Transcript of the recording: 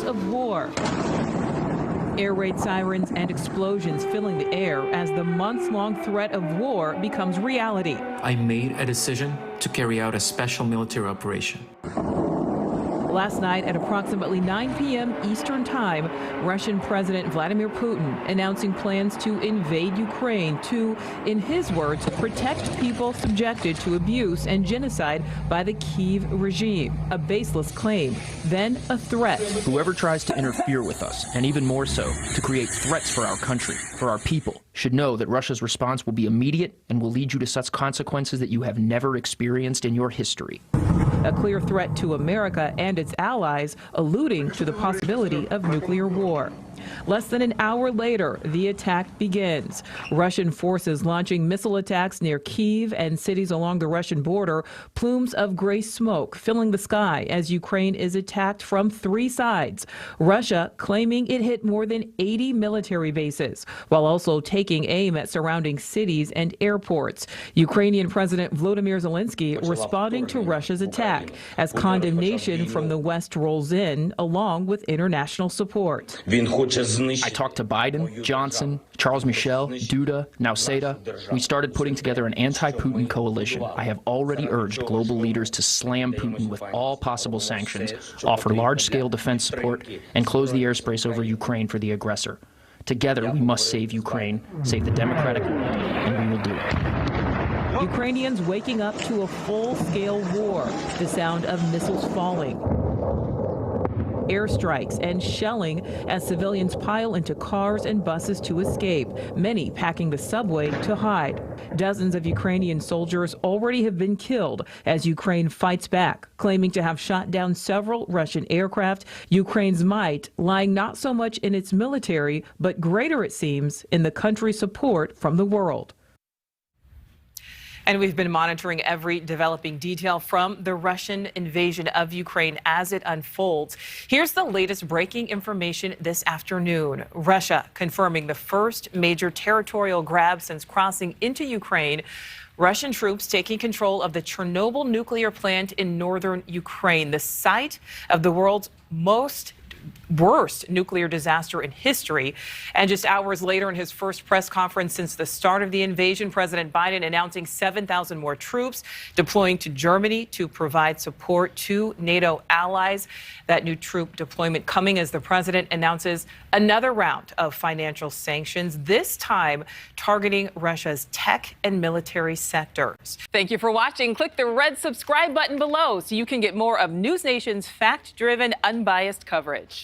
of war. Air raid sirens and explosions filling the air as the months-long threat of war becomes reality. I made a decision to carry out a special military operation. Last night at approximately 9 p.m. Eastern Time, Russian President Vladimir Putin announcing plans to invade Ukraine to, in his words, protect people subjected to abuse and genocide by the Kyiv regime. A baseless claim, then a threat. Whoever tries to interfere with us, and even more so, to create threats for our country, for our people, should know that Russia's response will be immediate and will lead you to such consequences that you have never experienced in your history. A clear threat to America and its allies, alluding to the possibility of nuclear war. Less than an hour later, the attack begins. Russian forces launching missile attacks near Kyiv and cities along the Russian border, plumes of gray smoke filling the sky as Ukraine is attacked from 3 sides. Russia claiming it hit more than 80 military bases, while also taking aim at surrounding cities and airports. Ukrainian President Volodymyr Zelensky responding to Russia's attack as condemnation from the West rolls in, along with international support. I talked to Biden, Johnson, Charles Michel, Duda, now Seda. We started putting together an anti-Putin coalition. I have already urged global leaders to slam Putin with all possible sanctions, offer large-scale defense support, and close the airspace over Ukraine for the aggressor. Together, we must save Ukraine, save the democratic world, and we will do it. Ukrainians waking up to a full-scale war, the sound of missiles falling, airstrikes and shelling as civilians pile into cars and buses to escape, many packing the subway to hide. Dozens of Ukrainian soldiers already have been killed as Ukraine fights back, claiming to have shot down several Russian aircraft. Ukraine's might lying not so much in its military, but greater, it seems, in the country's support from the world. And we've been monitoring every developing detail from the Russian invasion of Ukraine as it unfolds. Here's the latest breaking information this afternoon. Russia confirming the first major territorial grab since crossing into Ukraine. Russian troops taking control of the Chernobyl nuclear plant in northern Ukraine, the site of the world's worst nuclear disaster in history. And just hours later, in his first press conference since the start of the invasion, President Biden announcing 7,000 more troops deploying to Germany to provide support to NATO allies. That new troop deployment coming as the president announces another round of financial sanctions, this time targeting Russia's tech and military sectors. Thank you for watching. Click the red subscribe button below so you can get more of NewsNation's fact-driven, unbiased coverage.